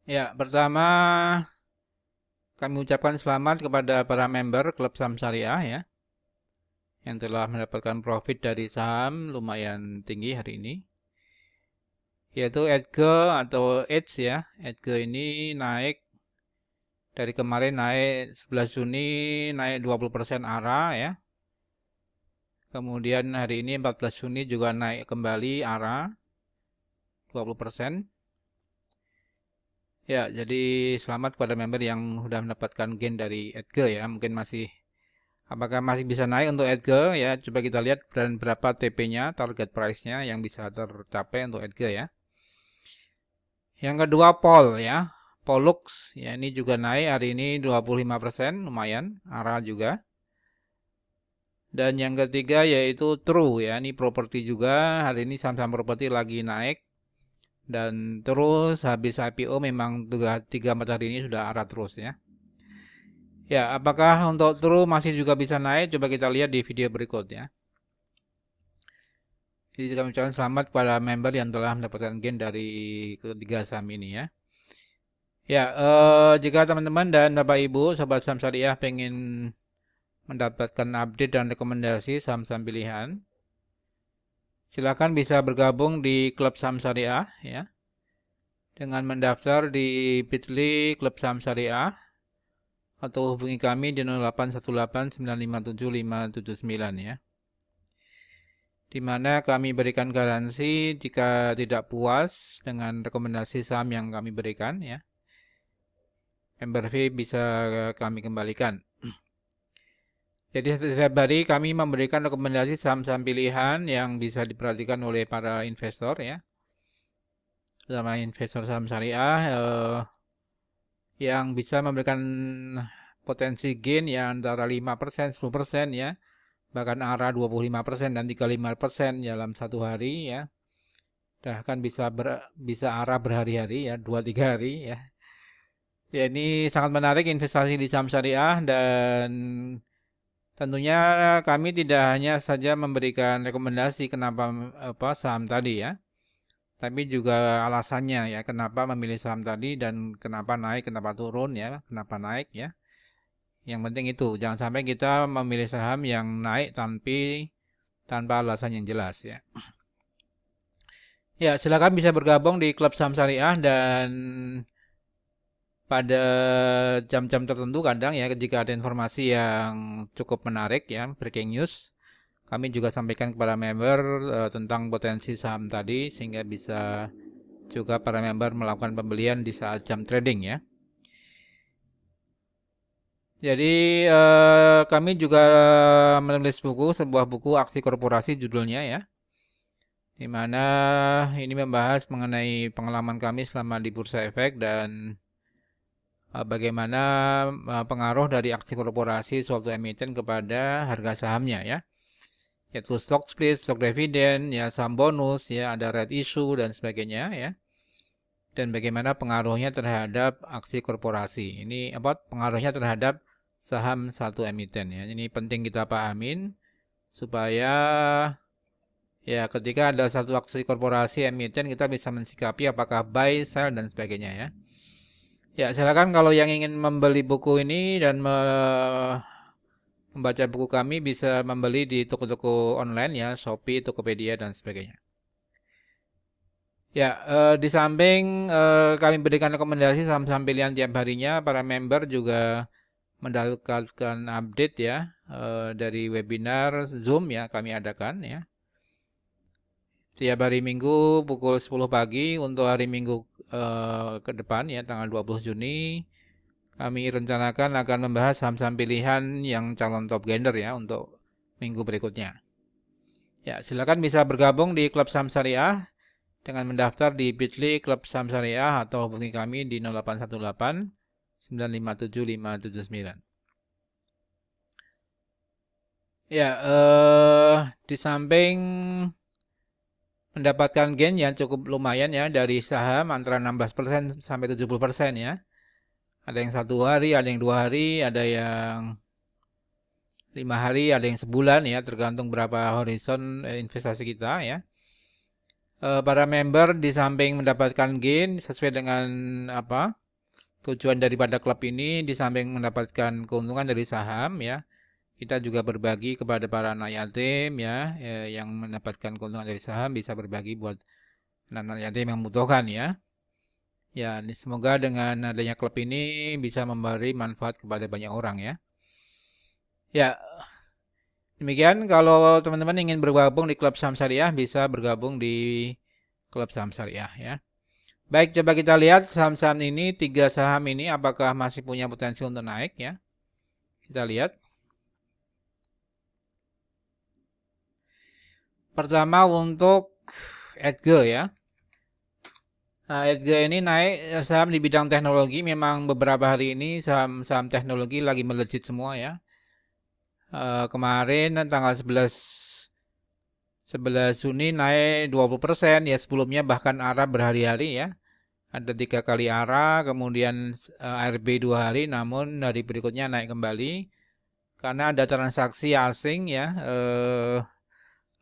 Ya, pertama kami ucapkan selamat kepada para member Klub Saham Syariah ya, yang telah mendapatkan profit dari saham lumayan tinggi hari ini. Yaitu EDGE atau EDGE ya. EDGE ini naik dari kemarin naik 11 Juni naik 20% ARA ya. Kemudian hari ini 14 Juni juga naik kembali ARA 20%. Ya, jadi selamat kepada member yang sudah mendapatkan gain dari EDGE ya. Mungkin apakah masih bisa naik untuk EDGE ya? Coba kita lihat dan berapa TP-nya, target price-nya yang bisa tercapai untuk EDGE ya. Yang kedua Pol ya. Pollux ya, ini juga naik hari ini 25%, lumayan, ARA juga. Dan yang ketiga yaitu True ya, ini properti juga. Hari ini saham-saham properti lagi naik. Dan terus habis IPO memang 3-4 hari ini sudah ARA terus ya. Ya, apakah untuk True masih juga bisa naik? Coba kita lihat di video berikutnya. Jadi kami ucapkan selamat kepada member yang telah mendapatkan gain dari ketiga saham ini ya. Ya, jika teman-teman dan Bapak Ibu, Sobat Saham Syariah pengen mendapatkan update dan rekomendasi saham-saham pilihan, silakan bisa bergabung di Klub Saham Syariah ya, dengan mendaftar di Bit.ly Klub Saham Syariah atau hubungi kami di 0818957579 ya. Di mana kami berikan garansi jika tidak puas dengan rekomendasi saham yang kami berikan ya, member fee bisa kami kembalikan. Jadi setiap hari kami memberikan rekomendasi saham-saham pilihan yang bisa diperhatikan oleh para investor ya, terutama investor saham syariah yang bisa memberikan potensi gain yang antara 5%, 10% ya, bahkan arah 25% dan 35% dalam satu hari ya. Bahkan bisa arah berhari-hari ya, 2-3 hari ya. Ya, ini sangat menarik investasi di saham syariah dan tentunya kami tidak hanya saja memberikan rekomendasi kenapa saham tadi ya, tapi juga alasannya ya kenapa memilih saham tadi dan kenapa naik, kenapa turun ya, kenapa naik ya. Yang penting itu jangan sampai kita memilih saham yang naik tanpa alasan yang jelas ya. Ya, silakan bisa bergabung di Klub Saham Syariah dan pada jam-jam tertentu kadang ya jika ada informasi yang cukup menarik ya, breaking news, kami juga sampaikan kepada member tentang potensi saham tadi sehingga bisa juga para member melakukan pembelian di saat jam trading ya. Jadi kami juga menulis sebuah buku aksi korporasi judulnya ya, di mana ini membahas mengenai pengalaman kami selama di Bursa Efek dan bagaimana pengaruh dari aksi korporasi suatu emiten kepada harga sahamnya ya, yaitu stock split, stock dividend, ya saham bonus, ya ada right issue dan sebagainya ya. Dan bagaimana pengaruhnya terhadap aksi korporasi. Ini pengaruhnya terhadap saham satu emiten ya. Ini penting kita pahamin supaya ya ketika ada satu aksi korporasi emiten kita bisa mensikapi apakah buy, sell dan sebagainya ya. Ya, silakan kalau yang ingin membeli buku ini dan membaca buku kami bisa membeli di toko-toko online ya, Shopee, Tokopedia dan sebagainya. Ya, di samping kami berikan rekomendasi saham-saham pilihan tiap harinya, para member juga mendapatkan update ya dari webinar Zoom ya kami adakan ya. Tiap hari Minggu pukul 10 pagi untuk hari Minggu ke depan ya tanggal 20 Juni kami rencanakan akan membahas saham-saham pilihan yang calon top gainer ya untuk minggu berikutnya. Ya, silakan bisa bergabung di Klub Saham Syariah dengan mendaftar di Bit.ly Klub Saham Syariah atau hubungi kami di 0818 957 579. Ya, di samping mendapatkan gain yang cukup lumayan ya dari saham antara 16% sampai 70% ya. Ada yang 1 hari, ada yang 2 hari, ada yang 5 hari, ada yang sebulan ya, tergantung berapa horizon investasi kita ya. Para member di samping mendapatkan gain sesuai dengan apa tujuan daripada klub ini, di samping mendapatkan keuntungan dari saham ya, kita juga berbagi kepada para anak yatim ya, yang mendapatkan keuntungan dari saham bisa berbagi buat anak-anak yatim yang membutuhkan ya. Ya, semoga dengan adanya klub ini bisa memberi manfaat kepada banyak orang ya. Ya, demikian kalau teman-teman ingin bergabung di klub saham syariah bisa bergabung di klub saham syariah ya. Baik, coba kita lihat saham-saham ini, 3 saham ini apakah masih punya potensi untuk naik ya. Kita lihat. Pertama untuk Edge ya. Nah, Edge ini naik saham di bidang teknologi. Memang beberapa hari ini saham-saham teknologi lagi melejit semua ya. Kemarin tanggal 11 Juni naik 20% ya, sebelumnya bahkan ARA berhari-hari ya. Ada 3 kali ARA, kemudian ARB 2 hari, namun hari berikutnya naik kembali karena ada transaksi asing ya.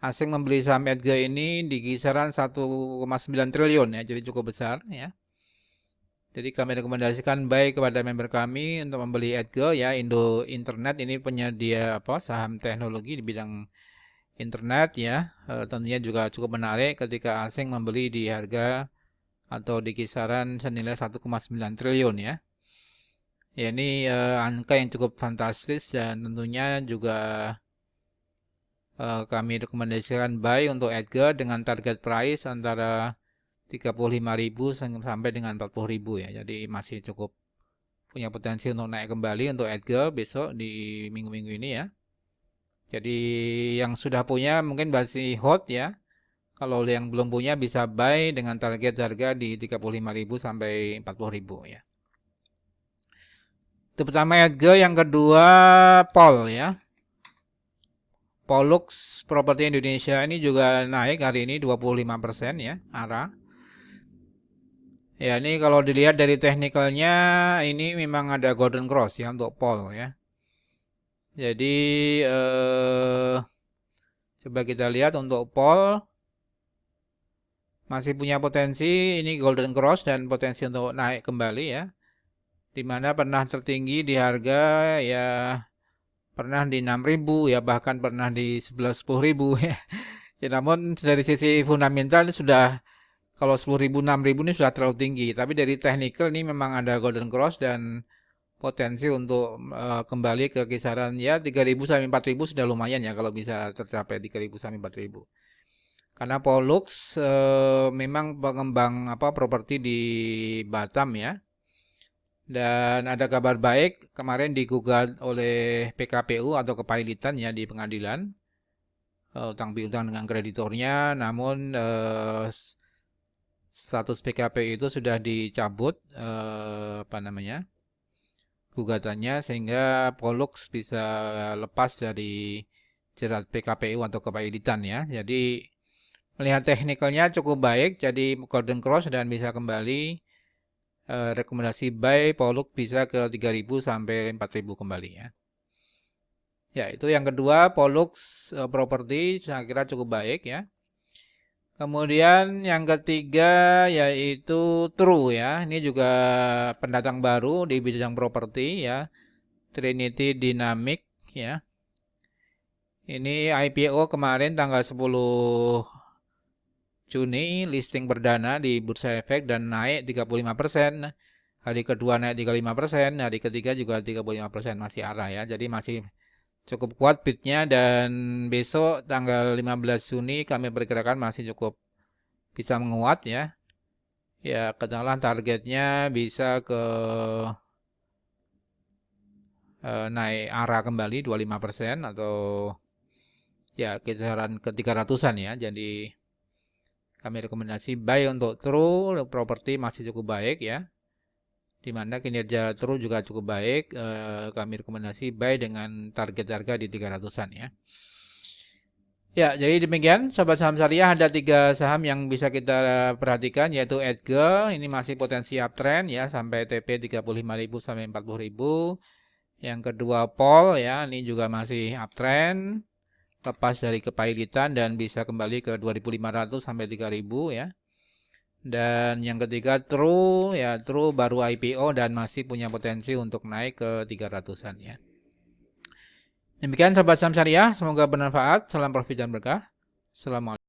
Asing membeli saham Edge ini di kisaran 1,9 triliun ya, jadi cukup besar ya. Jadi kami rekomendasikan buy kepada member kami untuk membeli Edge ya. Indo Internet ini penyedia saham teknologi di bidang internet ya. Tentunya juga cukup menarik ketika asing membeli di harga atau di kisaran senilai 1,9 triliun ya. Ya ini angka yang cukup fantastis dan tentunya juga kami rekomendasikan buy untuk Edge dengan target price antara 35.000 sampai dengan 40.000 ya. Jadi masih cukup punya potensi untuk naik kembali untuk Edge besok di minggu-minggu ini ya. Jadi yang sudah punya mungkin masih hot ya. Kalau yang belum punya bisa buy dengan target harga di 35.000 sampai 40.000 ya. Itu pertama Edge, yang kedua Pol ya. Pollux Properti Indonesia ini juga naik hari ini 25% ya, ARA. Ya, ini kalau dilihat dari teknikalnya ini memang ada golden cross ya untuk Pol ya. Jadi coba kita lihat untuk Pol masih punya potensi ini golden cross dan potensi untuk naik kembali ya. Dimana pernah tertinggi di harga ya pernah di 6.000 ya, bahkan pernah di 11.000-10.000 ya. Ya namun dari sisi fundamental ini sudah, kalau 10.000 6.000 ini sudah terlalu tinggi, tapi dari technical ini memang ada golden cross dan potensi untuk kembali ke kisaran ya 3.000 sampai 4.000 sudah lumayan ya kalau bisa tercapai 3.000 sampai 4.000. Karena Pollux memang pengembang properti di Batam ya. Dan ada kabar baik, kemarin digugat oleh PKPU atau kepailitan ya di pengadilan, utang piutang dengan kreditornya, namun status PKPU itu sudah dicabut gugatannya, sehingga Pollux bisa lepas dari jerat PKPU atau kepailitan ya. Jadi melihat teknikalnya cukup baik, jadi golden cross dan bisa kembali. Rekomendasi buy Pollux bisa ke 3.000 sampai 4.000 kembali ya. Ya, itu yang kedua, Pollux Properti saya kira cukup baik ya. Kemudian yang ketiga yaitu True ya. Ini juga pendatang baru di bidang properti ya. Trinity Dynamic ya. Ini IPO kemarin tanggal 10 Juni, listing perdana di Bursa Efek dan naik 35%. Hari kedua naik 35%, hari ketiga juga 35%, masih arah ya. Jadi masih cukup kuat bidnya, dan besok tanggal 15 Juni kami perkirakan masih cukup bisa menguat ya. Ya, katakanlah targetnya bisa ke naik arah kembali 25% atau ya kisaran ke 300-an ya. Jadi kami rekomendasi buy untuk True Properti masih cukup baik ya. Di mana kinerja True juga cukup baik. Kami rekomendasi buy dengan target harga di 300-an ya. Ya, jadi demikian Sobat Saham Syariah, ada 3 saham yang bisa kita perhatikan, yaitu Edge, ini masih potensi uptrend ya sampai TP 35.000 sampai 40.000. Yang kedua Pol ya, ini juga masih uptrend. lepas dari kepailitan dan bisa kembali ke 2.500 sampai 3.000 ya. Dan yang ketiga True ya, True baru IPO dan masih punya potensi untuk naik ke 300-an ya. Demikian sahabat saham syariah, semoga bermanfaat. Salam profit dan berkah. Assalamualaikum.